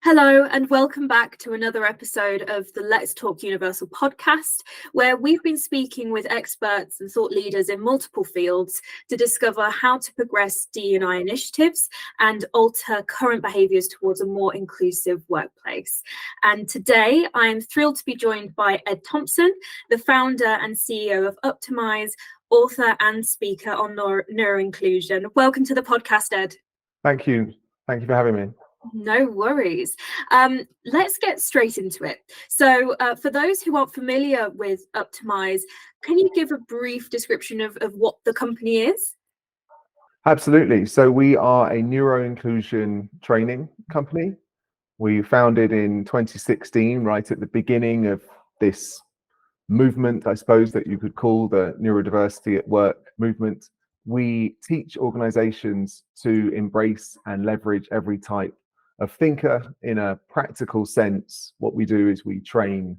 Hello, and welcome back to another episode of the Let's Talk Universal podcast, where we've been speaking with experts and thought leaders in multiple fields to discover how to progress D&I initiatives and alter current behaviours towards a more inclusive workplace. And today, I am thrilled to be joined by Ed Thompson, the founder and CEO of Optimize, author and speaker on neuroinclusion. Welcome to the podcast, Ed. Thank you. Thank you for having me. No worries. Let's get straight into it. So for those who aren't familiar with Optimize, can you give a brief description of what the company is? Absolutely. So we are a neuroinclusion training company. We founded in 2016, right at the beginning of this movement, I suppose, that you could call the neurodiversity at work movement. We teach organizations to embrace and leverage every type of thinker in a practical sense. What we do is we train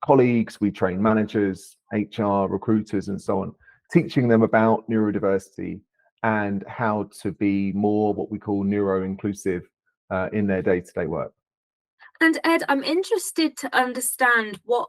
colleagues, we train managers, HR, recruiters, and so on, teaching them about neurodiversity and how to be more what we call neuro-inclusive in their day-to-day work. And Ed, I'm interested to understand what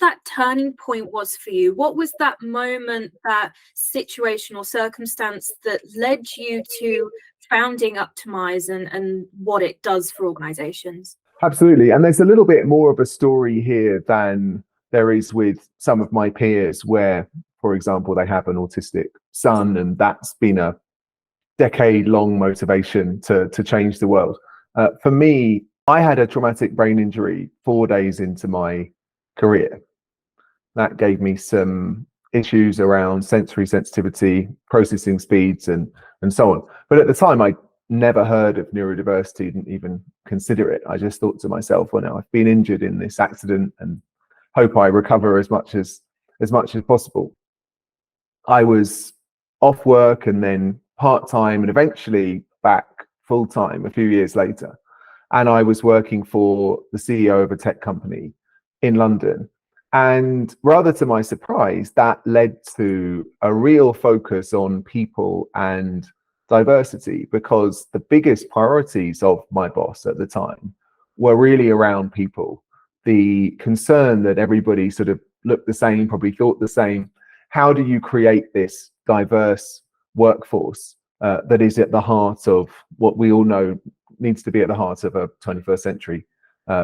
that turning point was for you. What was that moment, that situation or circumstance that led you to founding Optimize and what it does for organizations? Absolutely. And there's a little bit more of a story here than there is with some of my peers where, for example, they have an autistic son and that's been a decade-long motivation to change the world. For me, I had a traumatic brain injury 4 days into my career. That gave me some issues around sensory sensitivity, processing speeds, and so on. But at the time, I never heard of neurodiversity, didn't even consider it. I just thought to myself, well, now I've been injured in this accident and hope I recover as much as possible. I was off work and then part-time and eventually back full-time a few years later. And I was working for the CEO of a tech company in London. And rather to my surprise, that led to a real focus on people and diversity, because the biggest priorities of my boss at the time were really around people. The concern that everybody sort of looked the same, probably thought the same. How do you create this diverse workforce that is at the heart of what we all know needs to be at the heart of a 21st century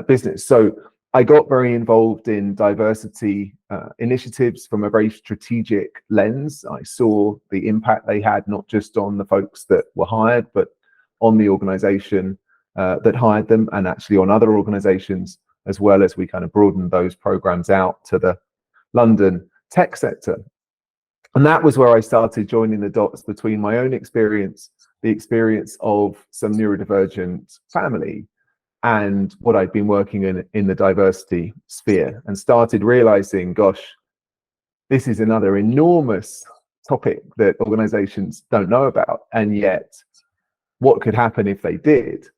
business? So I got very involved in diversity initiatives from a very strategic lens. I saw the impact they had, not just on the folks that were hired, but on the organization that hired them, and actually on other organizations, as well as we kind of broadened those programs out to the London tech sector. And that was where I started joining the dots between my own experience, the experience of some neurodivergent family, and what I'd been working in the diversity sphere, and started realizing, gosh, this is another enormous topic that organizations don't know about. And yet, what could happen if they did?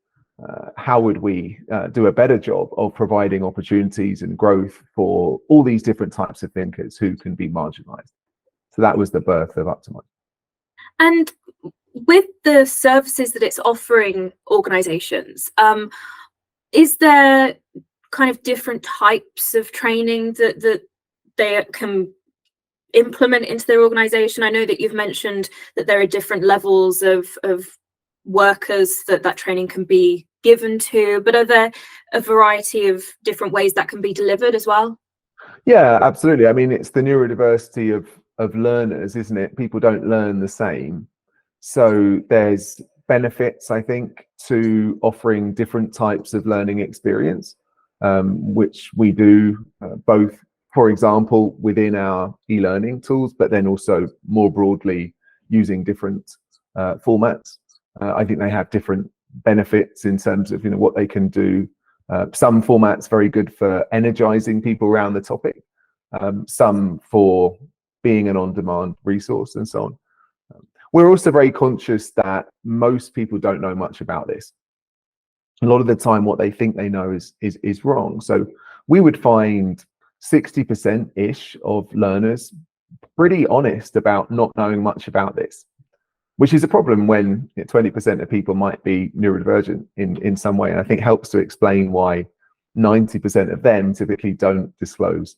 How would we do a better job of providing opportunities and growth for all these different types of thinkers who can be marginalized? So that was the birth of Optimize. And with the services that it's offering organizations, is there kind of different types of training that they can implement into their organization? I know that you've mentioned that there are different levels of workers that training can be given to, but are there a variety of different ways that can be delivered as well? Yeah, absolutely. I mean, it's the neurodiversity of learners, isn't it? People don't learn the same. So there's benefits, I think, to offering different types of learning experience, which we do both, for example, within our e-learning tools, but then also more broadly using different formats. I think they have different benefits in terms of what they can do. Some formats very good for energizing people around the topic, some for being an on-demand resource, and so on. We're also very conscious that most people don't know much about this. A lot of the time, what they think they know is wrong. So we would find 60%-ish of learners pretty honest about not knowing much about this. which is a problem when 20% of people might be neurodivergent in some way. And I think helps to explain why 90% of them typically don't disclose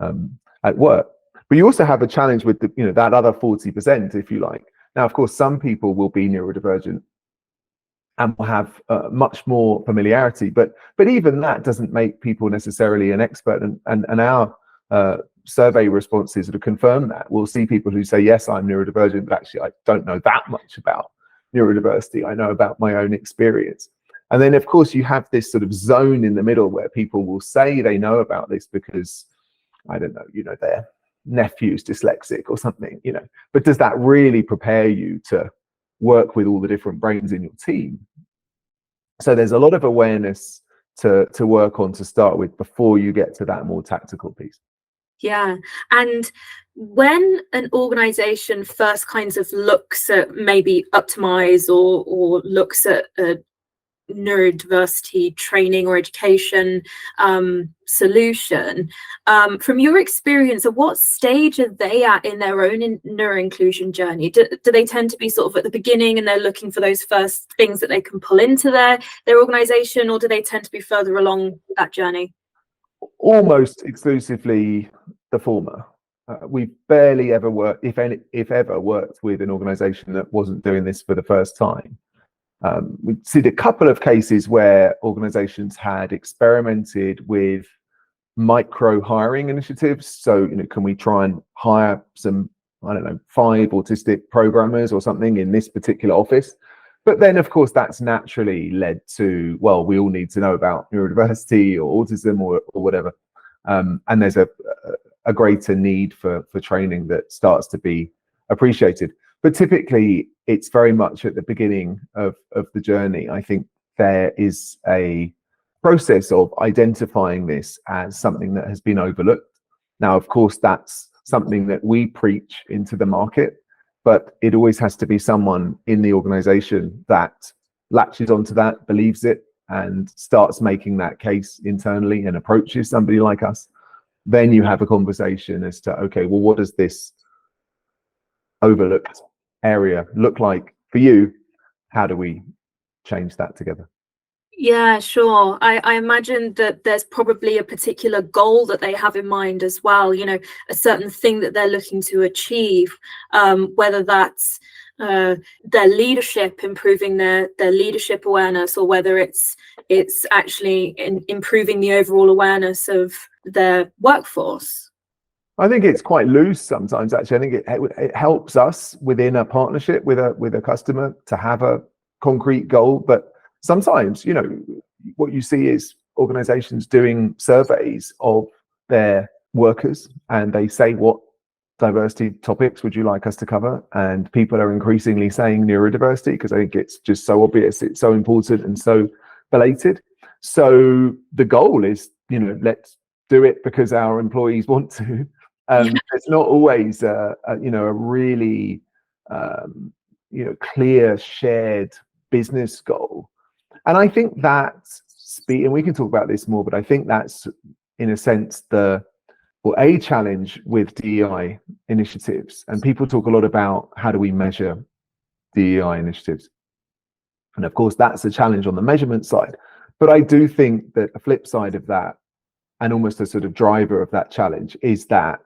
at work. But you also have a challenge with that other 40%, if you like. Now, of course, some people will be neurodivergent and will have much more familiarity, but even that doesn't make people necessarily an expert. And our survey responses to confirm that. We'll see people who say, yes, I'm neurodivergent, but actually I don't know that much about neurodiversity. I know about my own experience. And then, of course, you have this sort of zone in the middle where people will say they know about this because, I don't know, their nephew's dyslexic or something, but does that really prepare you to work with all the different brains in your team? So there's a lot of awareness to work on to start with before you get to that more tactical piece. Yeah. And when an organization first kinds of looks at maybe optimize or looks at a neurodiversity training or education solution, from your experience, at what stage are they at in their own neuro-inclusion journey? Do they tend to be sort of at the beginning and they're looking for those first things that they can pull into their organization, or do they tend to be further along that journey? Almost exclusively the former. We've barely ever worked, if ever, worked with an organization that wasn't doing this for the first time. We've seen a couple of cases where organizations had experimented with micro hiring initiatives. So, can we try and hire some, 5 autistic programmers or something in this particular office? But then, of course, that's naturally led to, well, we all need to know about neurodiversity or autism or whatever. And there's a greater need for training that starts to be appreciated. But typically, it's very much at the beginning of the journey. I think there is a process of identifying this as something that has been overlooked. Now, of course, that's something that we preach into the market, but it always has to be someone in the organization that latches onto that, believes it, and starts making that case internally and approaches somebody like us. Then you have a conversation as to, okay, well, what does this overlooked area look like for you? How do we change that together? Yeah, sure. I imagine that there's probably a particular goal that they have in mind as well, a certain thing that they're looking to achieve, whether that's their leadership, improving their leadership awareness, or whether it's actually improving the overall awareness of their workforce. I think it's quite loose sometimes, actually. I think it helps us within a partnership with a customer to have a concrete goal, but sometimes, what you see is organizations doing surveys of their workers, and they say, what diversity topics would you like us to cover? And people are increasingly saying neurodiversity, because I think it's just so obvious, it's so important and so belated. So the goal is, let's do it because our employees want to. It's not always a really clear shared business goal. And I think that's and we can talk about this more, but I think that's in a sense a challenge with DEI initiatives. And people talk a lot about how do we measure DEI initiatives. And of course, that's a challenge on the measurement side. But I do think that a flip side of that, and almost a sort of driver of that challenge, is that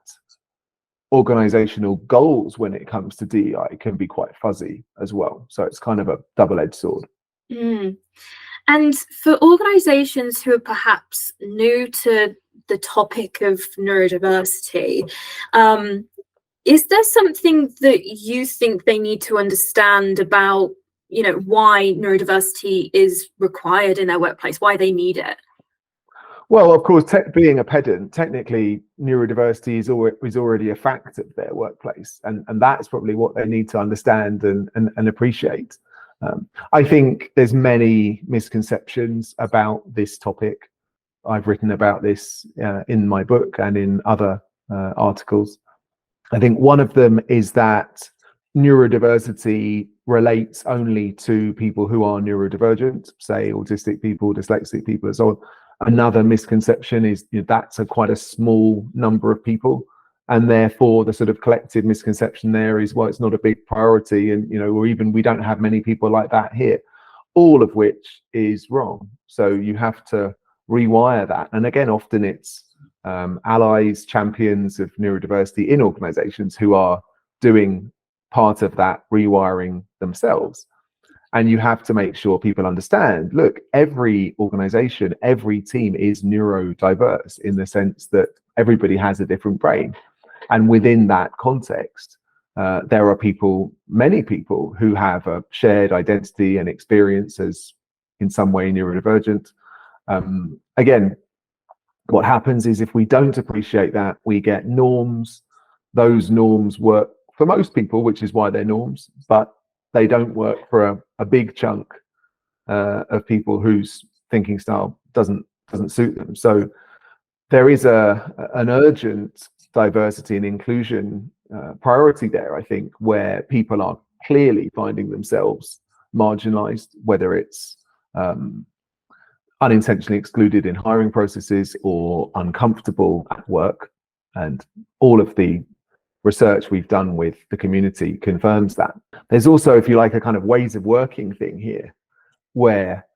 organizational goals when it comes to DEI can be quite fuzzy as well. So it's kind of a double-edged sword. And for organizations who are perhaps new to the topic of neurodiversity, is there something that you think they need to understand about, why neurodiversity is required in their workplace, why they need it? Well, of course, being a pedant, technically neurodiversity is already a fact of their workplace, and that's probably what they need to understand and appreciate. I think there's many misconceptions about this topic. I've written about this in my book and in other articles. I think one of them is that neurodiversity relates only to people who are neurodivergent, say autistic people, dyslexic people, and so on. Another misconception is that's quite a small number of people. And therefore the sort of collective misconception there is, well, it's not a big priority, and or even we don't have many people like that here, all of which is wrong. So you have to rewire that. And again, often it's allies, champions of neurodiversity in organizations who are doing part of that rewiring themselves. And you have to make sure people understand, look, every organization, every team is neurodiverse in the sense that everybody has a different brain. And within that context, there are people, many people, who have a shared identity and experience as in some way neurodivergent. Again, what happens is if we don't appreciate that, we get norms. Those norms work for most people, which is why they're norms, but they don't work for a big chunk of people whose thinking style doesn't suit them. So there is an urgent diversity and inclusion priority there, I think, where people are clearly finding themselves marginalized, whether it's unintentionally excluded in hiring processes or uncomfortable at work. And all of the research we've done with the community confirms that. There's also, if you like, a kind of ways of working thing here, where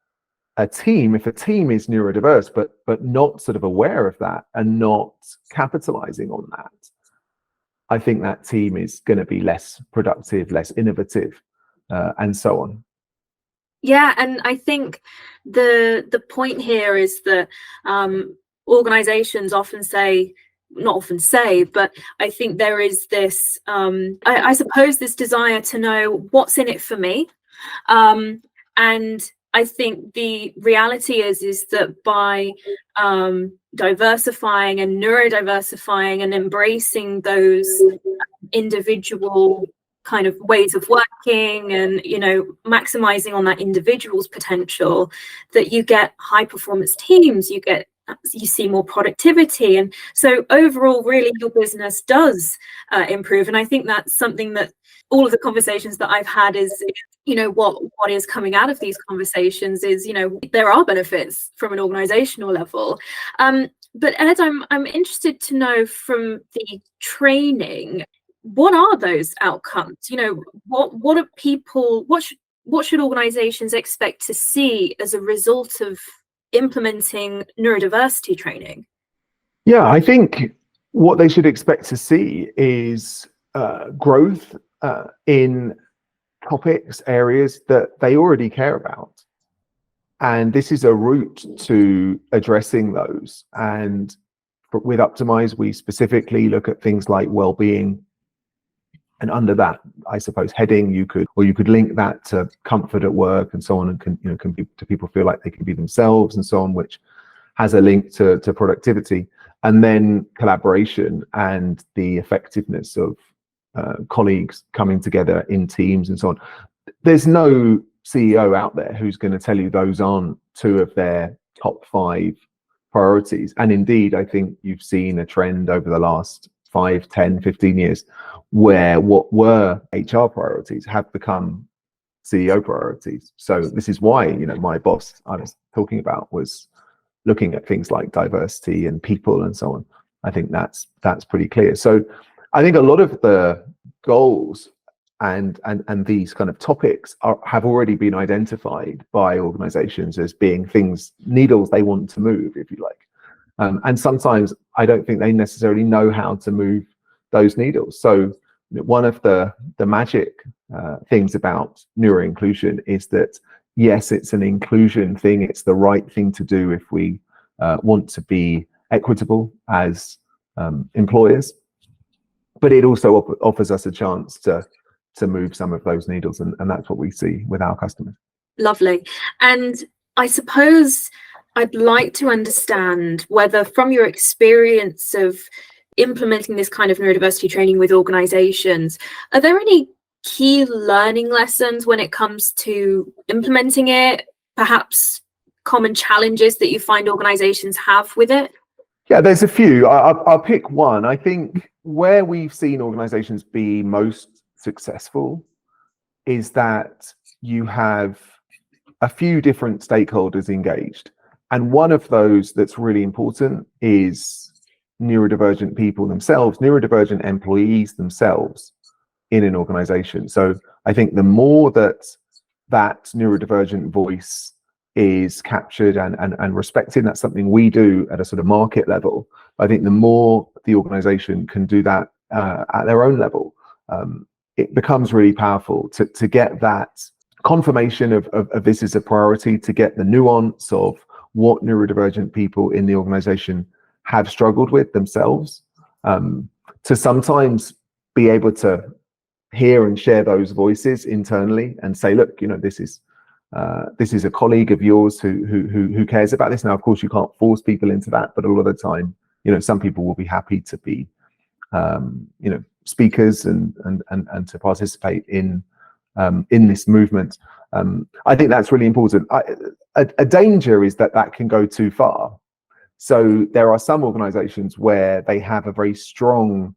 if a team is neurodiverse, but not sort of aware of that and not capitalizing on that, I think that team is going to be less productive, less innovative, and so on. Yeah, and I think the point here is that organizations often say, not often say, but I think there is this, I suppose, this desire to know what's in it for me. And I think the reality is that by diversifying and neurodiversifying and embracing those individual kind of ways of working and maximizing on that individual's potential, that you get high performance teams, you see more productivity, and so overall really your business does improve. And I think that's something that all of the conversations that I've had is what is coming out of these conversations is there are benefits from an organizational level. But Ed, I'm interested to know from the training, what are those outcomes? What are people, what should organizations expect to see as a result of implementing neurodiversity training? Yeah, I think what they should expect to see is growth in topics, areas that they already care about. And this is a route to addressing those. And with Optimize, we specifically look at things like well-being. And under that, I suppose, heading, you could link that to comfort at work and so on, and people feel like they can be themselves and so on, which has a link to productivity. And then collaboration and the effectiveness of colleagues coming together in teams and so on. There's no CEO out there who's going to tell you those aren't two of their top 5 priorities. And indeed, I think you've seen a trend over the last 5, 10, 15 years where what were HR priorities have become CEO priorities. So this is why, my boss I was talking about was looking at things like diversity and people and so on. I think that's pretty clear. So I think a lot of the goals and these kind of topics have already been identified by organizations as being needles they want to move, if you like. And sometimes I don't think they necessarily know how to move those needles. So one of the magic things about neuro-inclusion is that, yes, it's an inclusion thing. It's the right thing to do if we want to be equitable as employers. But it also offers us a chance to move some of those needles, and that's what we see with our customers. Lovely. And I suppose I'd like to understand whether, from your experience of implementing this kind of neurodiversity training with organizations, are there any key learning lessons when it comes to implementing it, perhaps common challenges that you find organizations have with it? Yeah, there's a few. I'll pick one. I think where we've seen organizations be most successful is that you have a few different stakeholders engaged. And one of those that's really important is neurodivergent people themselves, neurodivergent employees themselves in an organization. So I think the more that neurodivergent voice is captured and respected, that's something we do at a sort of market level. I think the more the organization can do that at their own level, it becomes really powerful to get that confirmation of this is a priority, to get the nuance of what neurodivergent people in the organization have struggled with themselves, to sometimes be able to hear and share those voices internally and say, look, you know, this is a colleague of yours who cares about this. Now, of course, you can't force people into that, but a lot of the time, you know, some people will be happy to be, you know, speakers and to participate in this movement. I think that's really important. A danger is that can go too far. So there are some organizations where they have a very strong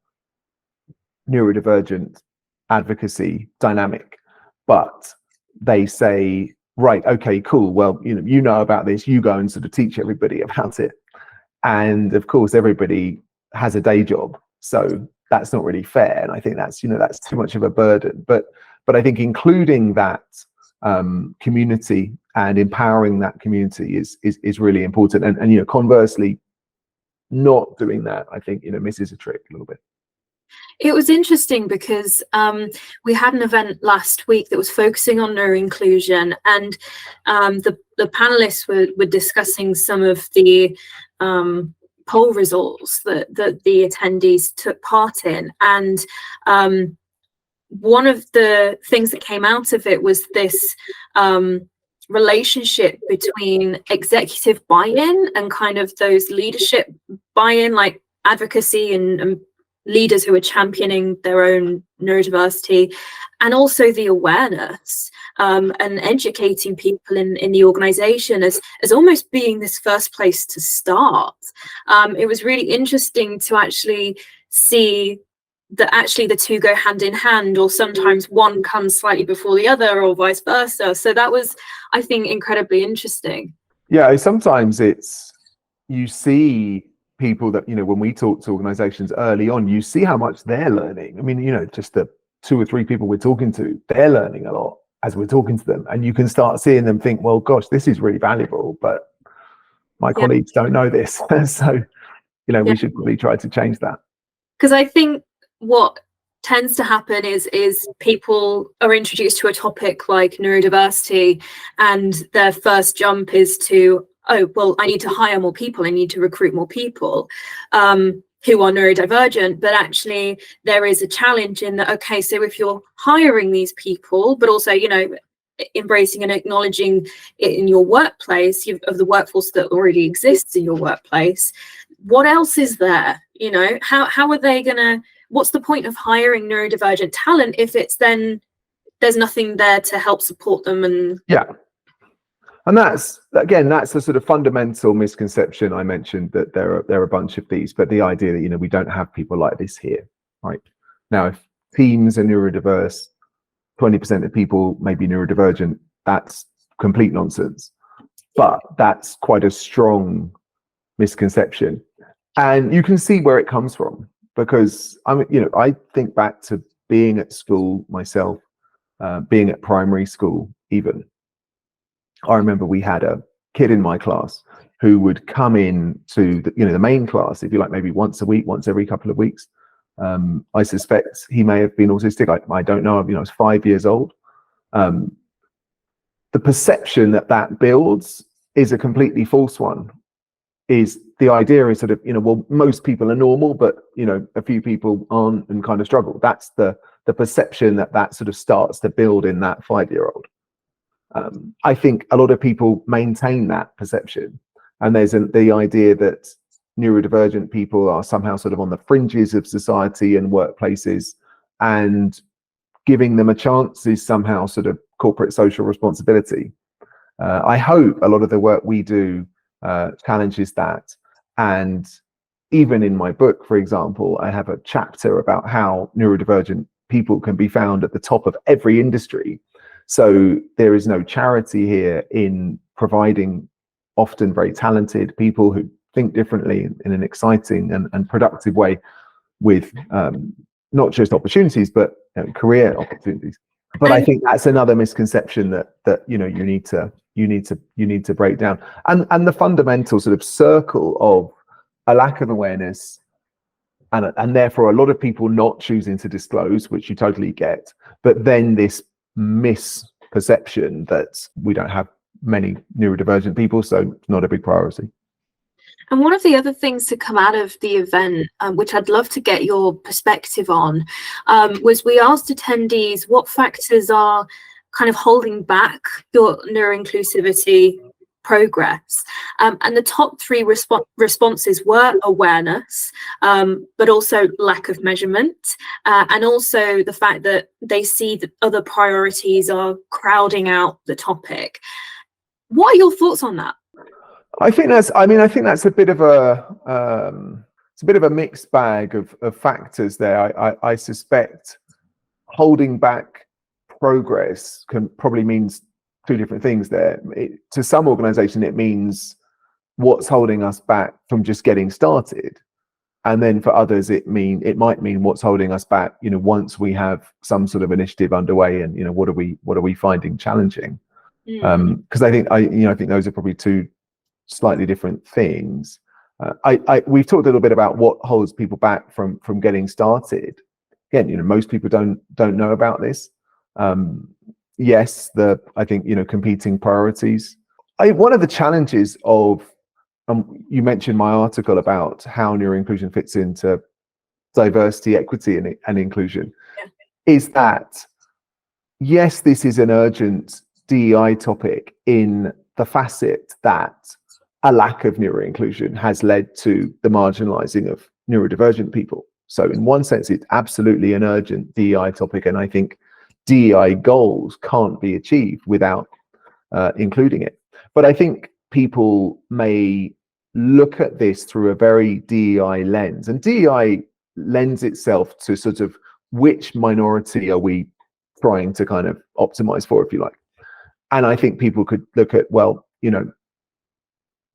neurodivergent advocacy dynamic, but they say, right, okay, cool, well, you know about this, you go and sort of teach everybody about it. And of course, everybody has a day job, so that's not really fair. And I think that's too much of a burden. But I think including that community and empowering that community is really important. And you know, conversely, not doing that, I think, you know, misses a trick a little bit. It was interesting because we had an event last week that was focusing on neuro-inclusion, and the panelists were discussing some of the poll results that the attendees took part in. And one of the things that came out of it was this relationship between executive buy-in and kind of those leadership buy-in, like advocacy and leaders who are championing their own neurodiversity, and also the awareness and educating people in the organization as almost being this first place to start. It was really interesting to actually see that actually the two go hand in hand, or sometimes one comes slightly before the other, or vice versa. So that was, I think, incredibly interesting. Yeah, sometimes you see people that, you know, when we talk to organizations early on, you see how much they're learning. I mean, you know, just the 2 or 3 people we're talking to, they're learning a lot as we're talking to them, and you can start seeing them think, well, gosh, this is really valuable, but my colleagues don't know this. So, you know, we should probably try to change that. Because I think what tends to happen is people are introduced to a topic like neurodiversity, and their first jump is to, oh, well, I need to hire more people, I need to recruit more people who are neurodivergent. But actually there is a challenge in that, okay, so if you're hiring these people, but also, you know, embracing and acknowledging it in your workplace, of the workforce that already exists in your workplace, what else is there? You know, how are they gonna, what's the point of hiring neurodivergent talent if it's then there's nothing there to help support them? And and that's a sort of fundamental misconception. I mentioned that there are a bunch of these, but the idea that, you know, we don't have people like this here, right? Now, if teams are neurodiverse, 20% of people may be neurodivergent, that's complete nonsense. But that's quite a strong misconception, and you can see where it comes from, because I think back to being at school myself, being at primary school even. I remember we had a kid in my class who would come in to the main class, if you like, maybe once a week, once every couple of weeks. I suspect he may have been autistic. I don't know. I was 5 years old. The perception that builds is a completely false one. Is the idea is sort of, well, most people are normal, but a few people aren't and kind of struggle. That's the perception that sort of starts to build in that 5-year-old. I think a lot of people maintain that perception, and there's the idea that neurodivergent people are somehow sort of on the fringes of society and workplaces, and giving them a chance is somehow sort of corporate social responsibility. I hope a lot of the work we do challenges that. And even in my book, for example, I have a chapter about how neurodivergent people can be found at the top of every industry. So there is no charity here in providing often very talented people who think differently in an exciting and productive way with not just opportunities, but career opportunities. But I think that's another misconception that you need to break down. And the fundamental sort of circle of a lack of awareness, and therefore a lot of people not choosing to disclose, which you totally get, but then this misperception that we don't have many neurodivergent people, so it's not a big priority. And one of the other things to come out of the event, which I'd love to get your perspective on, was we asked attendees what factors are kind of holding back your neuroinclusivity progress. And the top three responses were awareness, but also lack of measurement, and also the fact that they see that other priorities are crowding out the topic. What are your thoughts on that? I think that's a bit of a mixed bag of factors there. I suspect holding back progress can probably means two different things there. To some organization, it means what's holding us back from just getting started. And then for others, it might mean what's holding us back, once we have some sort of initiative underway, and what are we finding challenging? Because I think those are probably two slightly different things. We've talked a little bit about what holds people back from getting started. Again, most people don't know about this. Yes, I think competing priorities. One of the challenges of you mentioned my article about how neuroinclusion fits into diversity, equity, and inclusion. Yeah. Is that yes, this is an urgent DEI topic in the facet that a lack of neuroinclusion has led to the marginalizing of neurodivergent people. So in one sense, it's absolutely an urgent DEI topic, and I think DEI goals can't be achieved without including it. But I think people may look at this through a very DEI lens, and DEI lends itself to sort of which minority are we trying to kind of optimize for, if you like. And I think people could look at, well,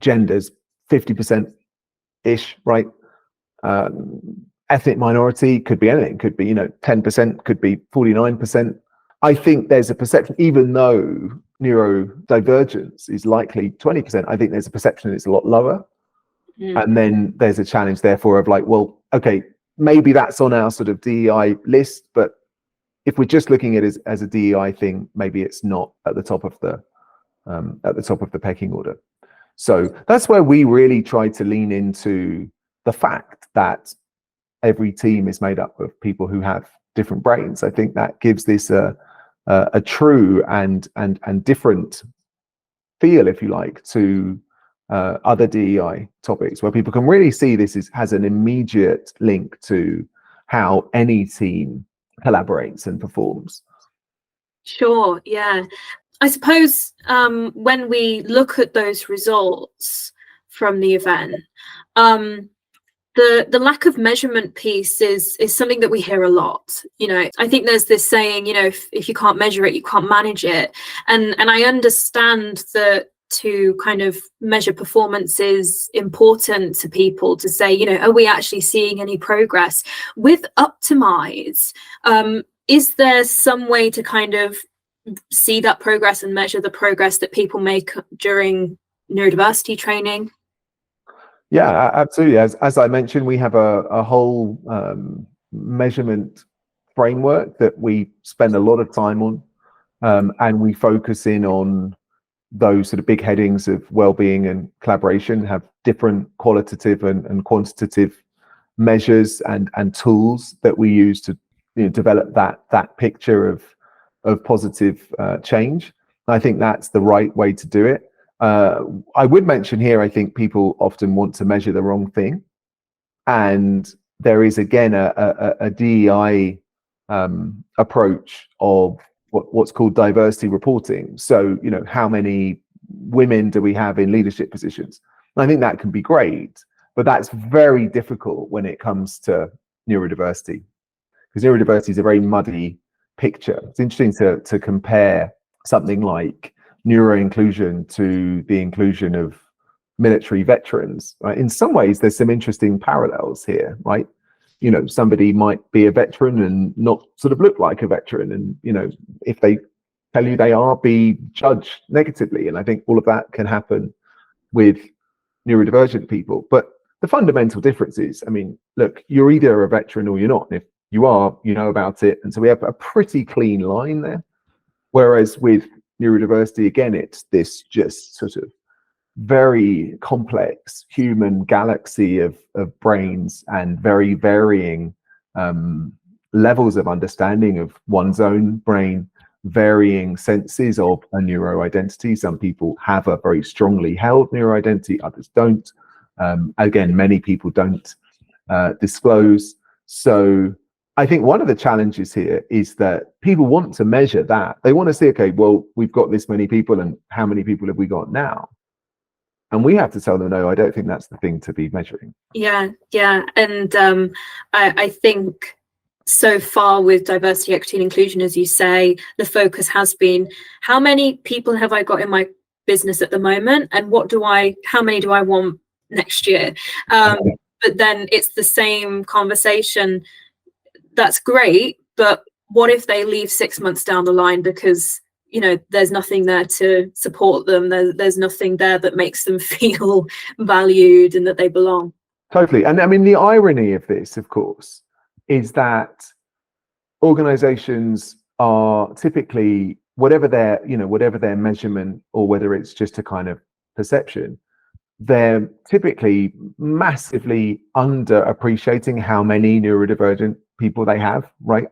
gender's 50%-ish, right? Ethnic minority could be anything, could be 10%, could be 49%. I think there's a perception, even though neurodivergence is likely 20%, I think there's a perception it's a lot lower. And then there's a challenge therefore of like, well, okay, maybe that's on our sort of DEI list, but if we're just looking at it as a DEI thing, maybe it's not at the top of the pecking order. So that's where we really try to lean into the fact that every team is made up of people who have different brains. I think that gives this a true and different feel, if you like, to other DEI topics, where people can really see this has an immediate link to how any team collaborates and performs. Sure, yeah. I suppose when we look at those results from the event, the lack of measurement piece is something that we hear a lot. I think there's this saying, if you can't measure it, you can't manage it. And I understand that to kind of measure performance is important to people, to say, are we actually seeing any progress? With Optimize, is there some way to kind of see that progress and measure the progress that people make during neurodiversity training? Yeah, absolutely. As I mentioned, we have a whole measurement framework that we spend a lot of time on, and we focus in on those sort of big headings of well-being and collaboration, have different qualitative and quantitative measures and tools that we use to develop that picture of positive change. I think that's the right way to do it. I would mention here, I think people often want to measure the wrong thing, and there is again a DEI approach of what's called diversity reporting. So how many women do we have in leadership positions? And I think that can be great, but that's very difficult when it comes to neurodiversity, because neurodiversity is a very muddy picture. It's interesting to compare something like neuroinclusion to the inclusion of military veterans, right? In some ways, there's some interesting parallels here, right? You know, somebody might be a veteran and not sort of look like a veteran. And, you know, if they tell you they are, be judged negatively. And I think all of that can happen with neurodivergent people. But the fundamental difference is, I mean, look, you're either a veteran or you're not. And if you are, you know about it. And so we have a pretty clean line there. Whereas with neurodiversity, again, it's this just sort of very complex human galaxy of brains and very varying levels of understanding of one's own brain, varying senses of a neuroidentity. Some people have a very strongly held neuroidentity, others don't. Again, many people don't disclose. So I think one of the challenges here is that people want to measure that. They want to say, okay, well, we've got this many people, and how many people have we got now? And we have to tell them, no, I don't think that's the thing to be measuring. Yeah. And I think so far with diversity, equity, and inclusion, as you say, the focus has been, how many people have I got in my business at the moment, and how many do I want next year? But then it's the same conversation. That's great, but what if they leave 6 months down the line because, you know, there's nothing there to support them, there's nothing there that makes them feel valued and that they belong? Totally. And I mean, the irony of this, of course, is that organizations are typically, whatever their measurement, or whether it's just a kind of perception, they're typically massively under appreciating how many neurodivergent people they have, right?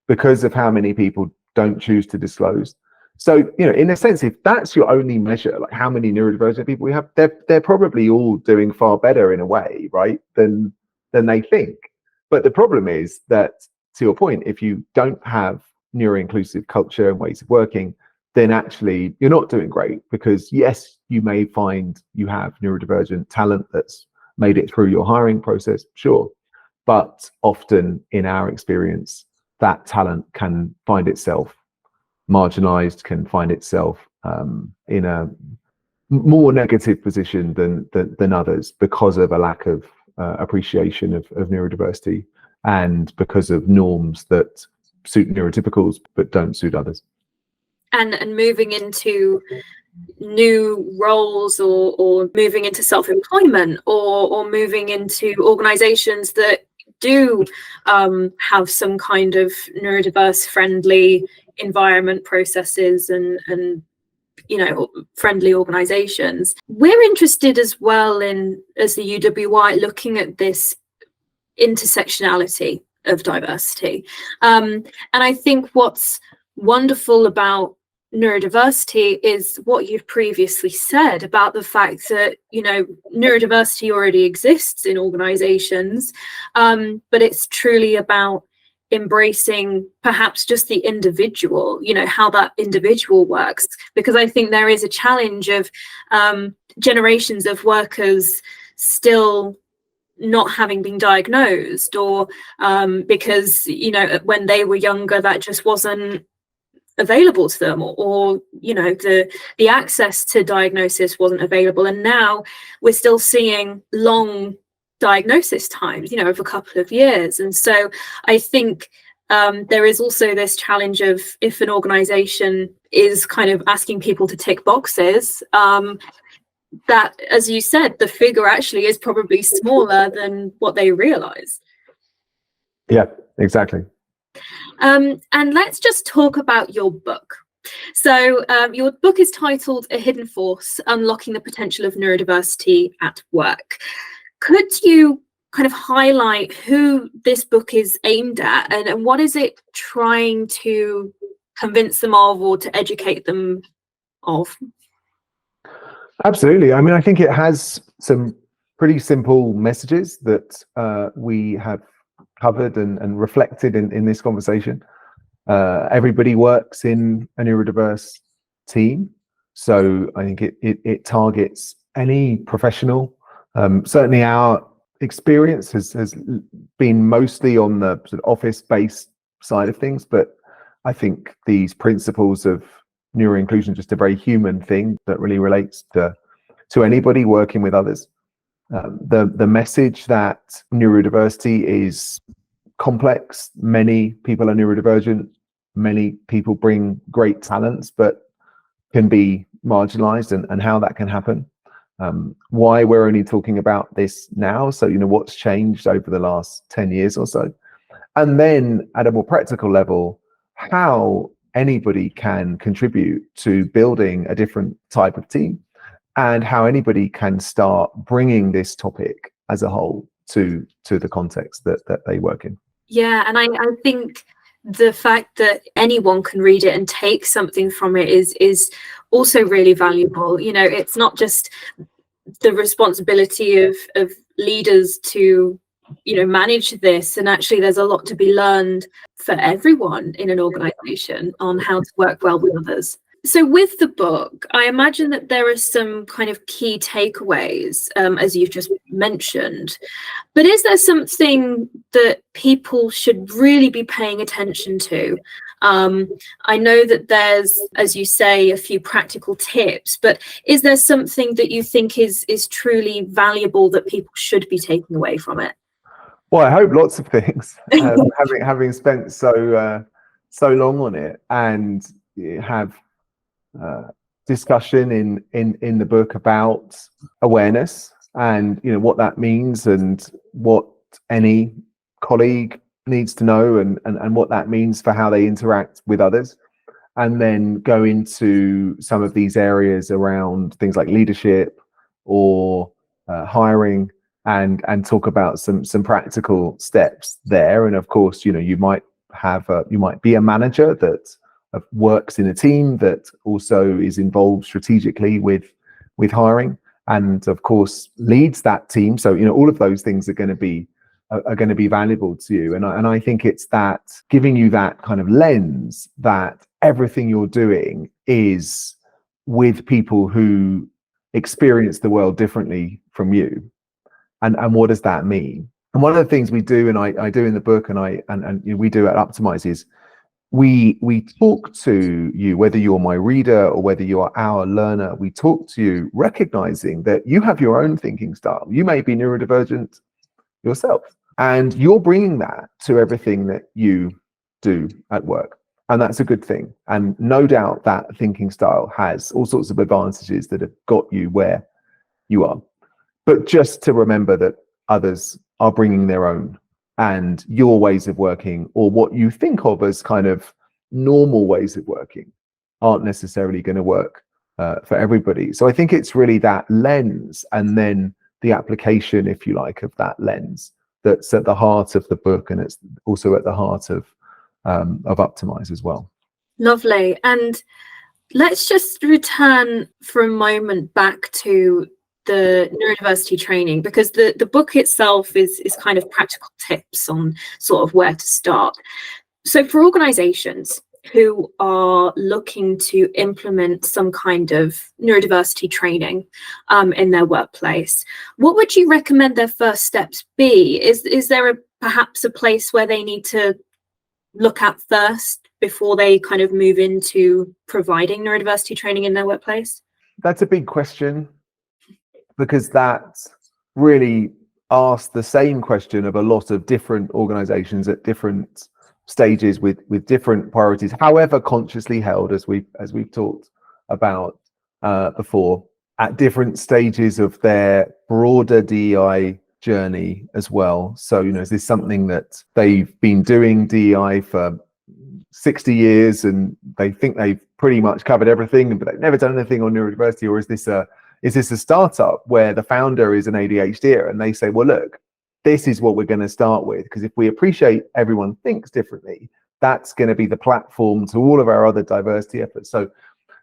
Because of how many people don't choose to disclose. So, you know, in a sense, if that's your only measure, like how many neurodivergent people we have, they're probably all doing far better in a way, right, than they think. But the problem is that, to your point, if you don't have neuro-inclusive culture and ways of working, then actually you're not doing great, because yes, you may find you have neurodivergent talent that's made it through your hiring process, sure. But often in our experience, that talent can find itself marginalized, can find itself in a more negative position than others, because of a lack of appreciation of neurodiversity, and because of norms that suit neurotypicals but don't suit others. And moving into new roles, or moving into self-employment, or moving into organizations that do have some kind of neurodiverse friendly environment processes and you know, friendly organizations. We're interested as well in, as the UWI, looking at this intersectionality of diversity, and I think what's wonderful about neurodiversity is what you've previously said about the fact that, you know, neurodiversity already exists in organizations, but it's truly about embracing perhaps just the individual, you know, how that individual works. Because I think there is a challenge of generations of workers still not having been diagnosed, or because, you know, when they were younger that just wasn't available to them, or you know, the access to diagnosis wasn't available. And now we're still seeing long diagnosis times, you know, of a couple of years. And so I think there is also this challenge of, if an organization is kind of asking people to tick boxes, that, as you said, the figure actually is probably smaller than what they realize. Yeah, exactly. And let's just talk about your book. So your book is titled A Hidden Force: Unlocking the Potential of Neurodiversity at Work. Could you kind of highlight who this book is aimed at, and what is it trying to convince them of, or to educate them of? Absolutely. I mean, I think it has some pretty simple messages that we have covered and reflected in this conversation. Everybody works in a neurodiverse team, so I think it targets any professional. Certainly our experience has been mostly on the sort of office-based side of things, but I think these principles of neuro-inclusion are just a very human thing that really relates to to anybody working with others. The message that neurodiversity is complex. Many people are neurodivergent. Many people bring great talents, but can be marginalized, and how that can happen. Why we're only talking about this now. So, what's changed over the last 10 years or so. And then at a more practical level, how anybody can contribute to building a different type of team, and how anybody can start bringing this topic as a whole to the context that they work in. Yeah, and I think the fact that anyone can read it and take something from it is also really valuable. It's not just the responsibility of leaders to manage this, and actually there's a lot to be learned for everyone in an organization on how to work well with others. So with the book, I imagine that there are some kind of key takeaways, as you've just mentioned. But is there something that people should really be paying attention to? I know that there's, as you say, a few practical tips, but is there something that you think is truly valuable that people should be taking away from it? Well, I hope lots of things. Having spent so long on it, and have discussion in the book about awareness, and what that means, and what any colleague needs to know, and what that means for how they interact with others, and then go into some of these areas around things like leadership or hiring, and talk about some practical steps there. And of course, you might be a manager that works in a team that also is involved strategically with hiring, and of course leads that team. So all of those things are going to be valuable to you. And I think it's that giving you that kind of lens that everything you're doing is with people who experience the world differently from you. And what does that mean? And one of the things we do, and I do in the book, and we do at Optimize, is we talk to you, whether you're my reader or whether you are our learner. We talk to you recognizing that you have your own thinking style. You may be neurodivergent yourself, and you're bringing that to everything that you do at work, and that's a good thing. And no doubt that thinking style has all sorts of advantages that have got you where you are. But just to remember that others are bringing their own, and your ways of working, or what you think of as kind of normal ways of working, aren't necessarily going to work for everybody. So I think it's really that lens, and then the application, if you like, of that lens that's at the heart of the book, and it's also at the heart of Optimize as well. Lovely. And let's just return for a moment back to the neurodiversity training, because the book itself is kind of practical tips on sort of where to start. So for organizations who are looking to implement some kind of neurodiversity training in their workplace, what would you recommend their first steps be? Is there perhaps a place where they need to look at first before they kind of move into providing neurodiversity training in their workplace? That's a big question, because that really asks the same question of a lot of different organizations at different stages with different priorities, however consciously held, as we've talked about before, at different stages of their broader DEI journey as well. So, is this something that they've been doing DEI for 60 years and they think they've pretty much covered everything, but they've never done anything on neurodiversity? Or is this a startup where the founder is an ADHDer and they say, well, look, this is what we're going to start with, because if we appreciate everyone thinks differently, that's going to be the platform to all of our other diversity efforts. So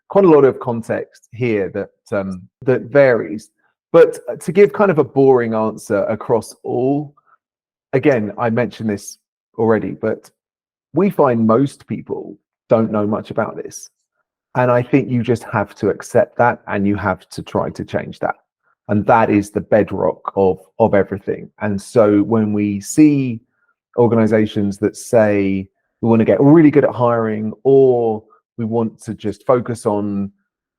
quite a lot of context here that varies. But to give kind of a boring answer across all, again, I mentioned this already, but we find most people don't know much about this. And I think you just have to accept that, and you have to try to change that. And that is the bedrock of everything. And so when we see organizations that say we want to get really good at hiring, or we want to just focus on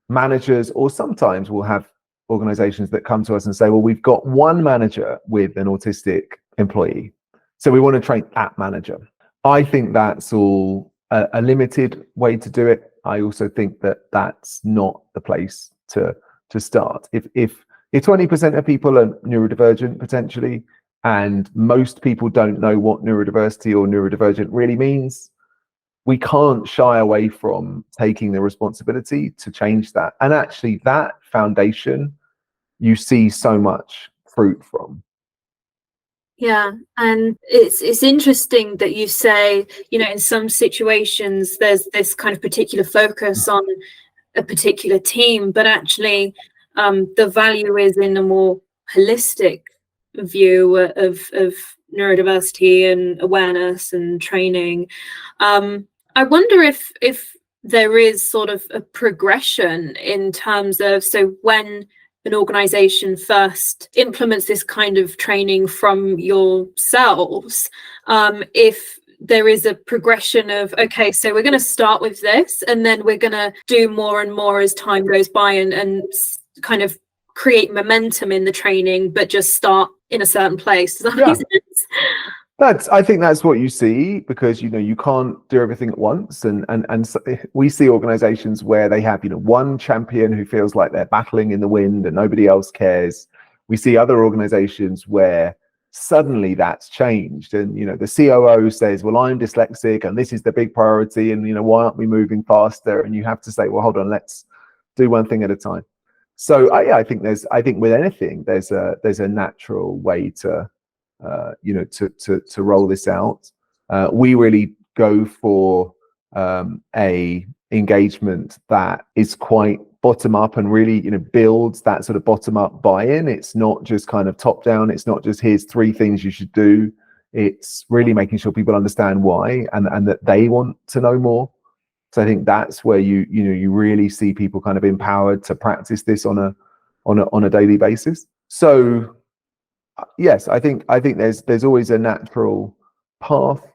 managers, or sometimes we'll have organizations that come to us and say, well, we've got one manager with an autistic employee, so we want to train that manager. I think that's all a limited way to do it. I also think that that's not the place to start. If 20% of people are neurodivergent potentially, and most people don't know what neurodiversity or neurodivergent really means, we can't shy away from taking the responsibility to change that. And actually, that foundation, you see so much fruit from. Yeah, and it's interesting that you say, you know, in some situations there's this kind of particular focus on a particular team, but actually the value is in a more holistic view of neurodiversity and awareness and training. I wonder if there is sort of a progression in terms of, so when an organization first implements this kind of training from yourselves, if there is a progression of, okay, so we're going to start with this, and then we're going to do more and more as time goes by, and kind of create momentum in the training, but just start in a certain place. Does that make sense? I think that's what you see, because you can't do everything at once, and so we see organizations where they have one champion who feels like they're battling in the wind and nobody else cares. We see other organizations where suddenly that's changed, and the COO says, well, I'm dyslexic and this is the big priority, and why aren't we moving faster? And you have to say, well, hold on, let's do one thing at a time. So I think with anything there's a natural way to roll this out. We really go for a engagement that is quite bottom up and really builds that sort of bottom up buy-in. It's not just kind of top down. It's not just here's 3 things you should do. It's really making sure people understand why and that they want to know more. So I think that's where you really see people kind of empowered to practice this on a daily basis. So yes, I think there's always a natural path.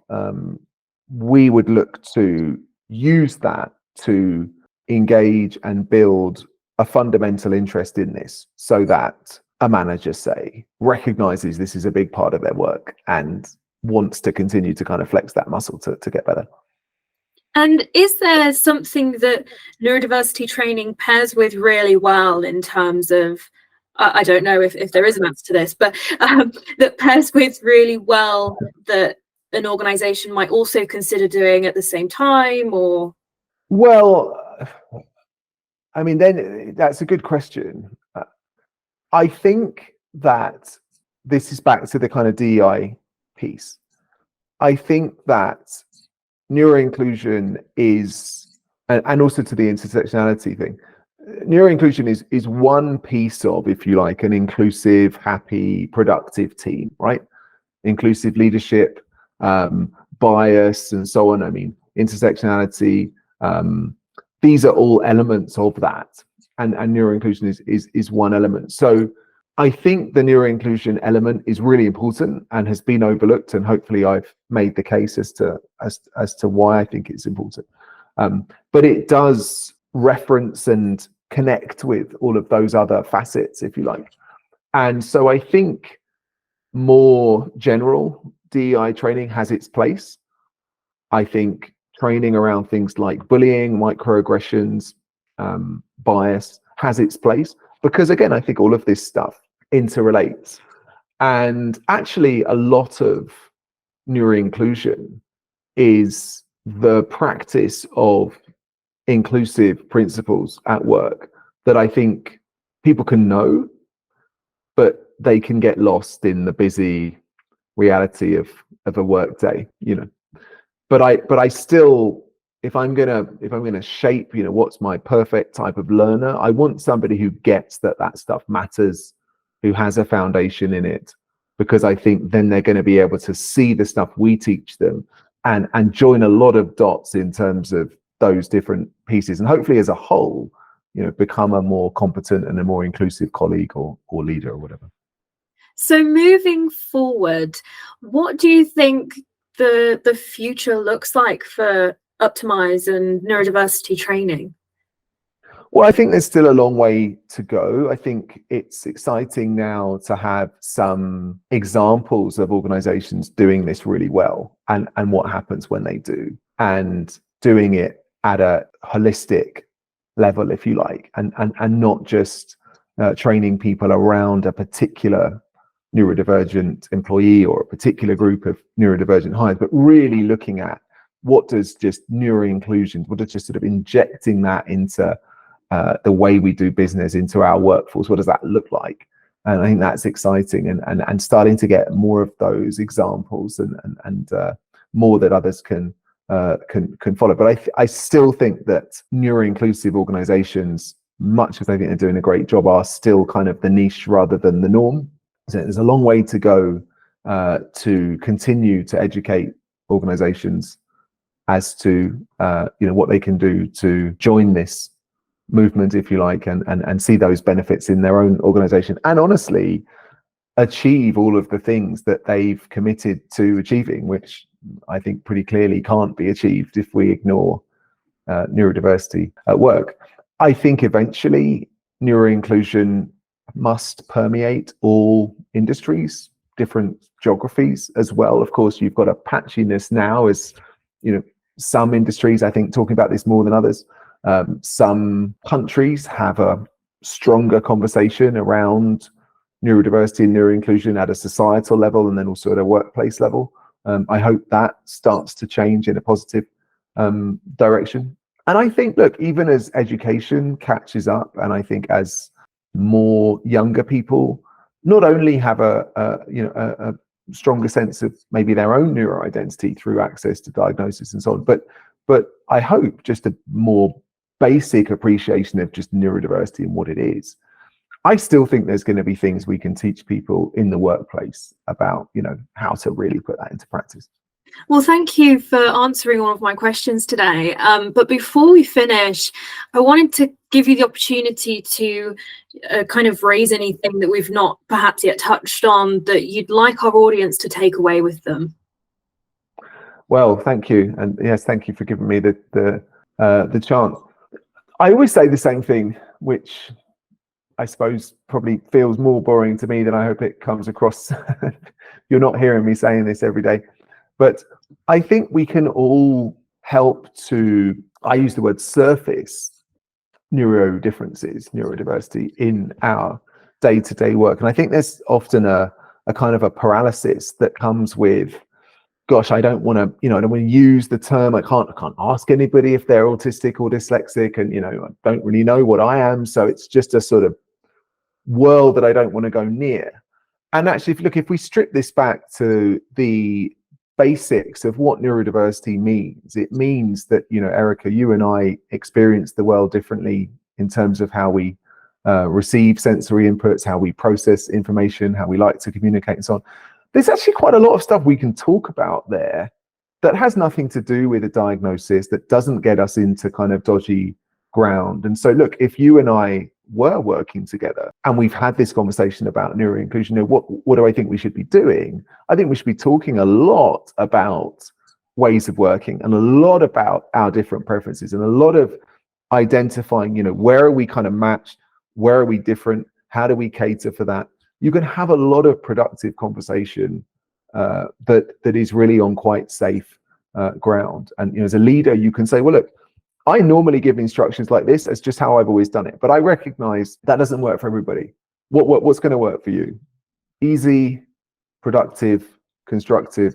We would look to use that to engage and build a fundamental interest in this, so that a manager, say, recognizes this is a big part of their work and wants to continue to kind of flex that muscle to get better. And is there something that neurodiversity training pairs with really well in terms of, I don't know if there is an answer to this, but that pairs with really well that an organization might also consider doing at the same time? Or well, I mean, then that's a good question. I think that this is back to the kind of DEI piece. I think that neuroinclusion is, and also to the intersectionality thing, neuroinclusion is one piece of, if you like, an inclusive, happy, productive team, right? Inclusive leadership, bias, and so on. I mean, intersectionality, these are all elements of that, and neuroinclusion is one element. So I think the neuroinclusion element is really important and has been overlooked, and hopefully I've made the case as to why I think it's important. But it does reference and connect with all of those other facets, if you like. And so I think more general DEI training has its place. I think training around things like bullying, microaggressions, bias has its place, because again, I think all of this stuff interrelates. And actually a lot of neuroinclusion is the practice of inclusive principles at work that I think people can know, but they can get lost in the busy reality of a work day, But I still, if I'm gonna shape, what's my perfect type of learner, I want somebody who gets that stuff matters, who has a foundation in it, because I think then they're going to be able to see the stuff we teach them and join a lot of dots in terms of those different pieces, and hopefully as a whole, become a more competent and a more inclusive colleague or leader or whatever. so moving forward, what do you think the future looks like for Optimize and neurodiversity training? Well, I think there's still a long way to go. I think it's exciting now to have some examples of organizations doing this really well, and what happens when they do, and doing it at a holistic level, if you like, and not just training people around a particular neurodivergent employee or a particular group of neurodivergent hires, but really looking at what does just neuroinclusion, what does just sort of injecting that into the way we do business, into our workforce, what does that look like? And I think that's exciting, and starting to get more of those examples, and more that others can follow. But I still think that neuro-inclusive organizations, much as I think they're doing a great job, are still kind of the niche rather than the norm. So there's a long way to go to continue to educate organizations as to what they can do to join this movement, if you like, and see those benefits in their own organization, and honestly achieve all of the things that they've committed to achieving, which I think pretty clearly can't be achieved if we ignore neurodiversity at work. I think eventually neuroinclusion must permeate all industries, different geographies as well. Of course, you've got a patchiness now, as some industries, I think, talking about this more than others. Some countries have a stronger conversation around neurodiversity and neuroinclusion at a societal level, and then also at a workplace level. I hope that starts to change in a positive direction. And I think, look, even as education catches up, and I think as more younger people not only have a stronger sense of maybe their own neuroidentity through access to diagnosis and so on, but I hope just a more basic appreciation of just neurodiversity and what it is. I still think there's going to be things we can teach people in the workplace about, how to really put that into practice. Well, thank you for answering all of my questions today. But before we finish, I wanted to give you the opportunity to kind of raise anything that we've not perhaps yet touched on that you'd like our audience to take away with them. Well, thank you. And yes, thank you for giving me the chance. I always say the same thing, which I suppose probably feels more boring to me than I hope it comes across. You're not hearing me saying this every day. But I think we can all help to, I use the word surface, neuro differences, neurodiversity in our day-to-day work. And I think there's often a kind of a paralysis that comes with, gosh, I don't want to, I don't want to use the term. I can't ask anybody if they're autistic or dyslexic, and I don't really know what I am. So it's just a sort of world that I don't want to go near. And actually, if we strip this back to the basics of what neurodiversity means, it means that, Erica, you and I experience the world differently in terms of how we receive sensory inputs, how we process information, how we like to communicate, and so on. There's actually quite a lot of stuff we can talk about there that has nothing to do with a diagnosis, that doesn't get us into kind of dodgy ground. And so, look, if you and I were working together and we've had this conversation about neuroinclusion, what do I think we should be doing? I think we should be talking a lot about ways of working, and a lot about our different preferences, and a lot of identifying, where are we kind of matched, where are we different, how do we cater for that? You can have a lot of productive conversation that is really on quite safe ground. And as a leader, you can say, well, look, I normally give instructions like this. It's just how I've always done it. But I recognize that doesn't work for everybody. What's going to work for you? Easy, productive, constructive.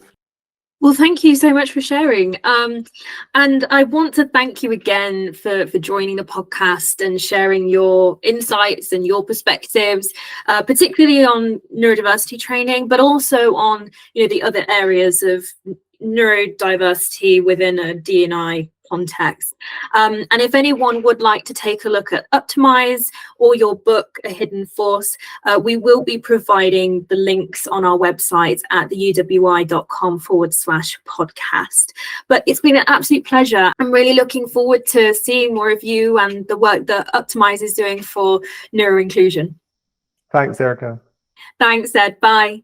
Well, thank you so much for sharing. And I want to thank you again for joining the podcast and sharing your insights and your perspectives, particularly on neurodiversity training, but also on the other areas of neurodiversity within a D&I context. And if anyone would like to take a look at Optimize or your book, A Hidden Force, we will be providing the links on our website at theuwi.com/podcast. But it's been an absolute pleasure. I'm really looking forward to seeing more of you and the work that Optimize is doing for neuroinclusion. Thanks, Erica. Thanks, Ed. Bye.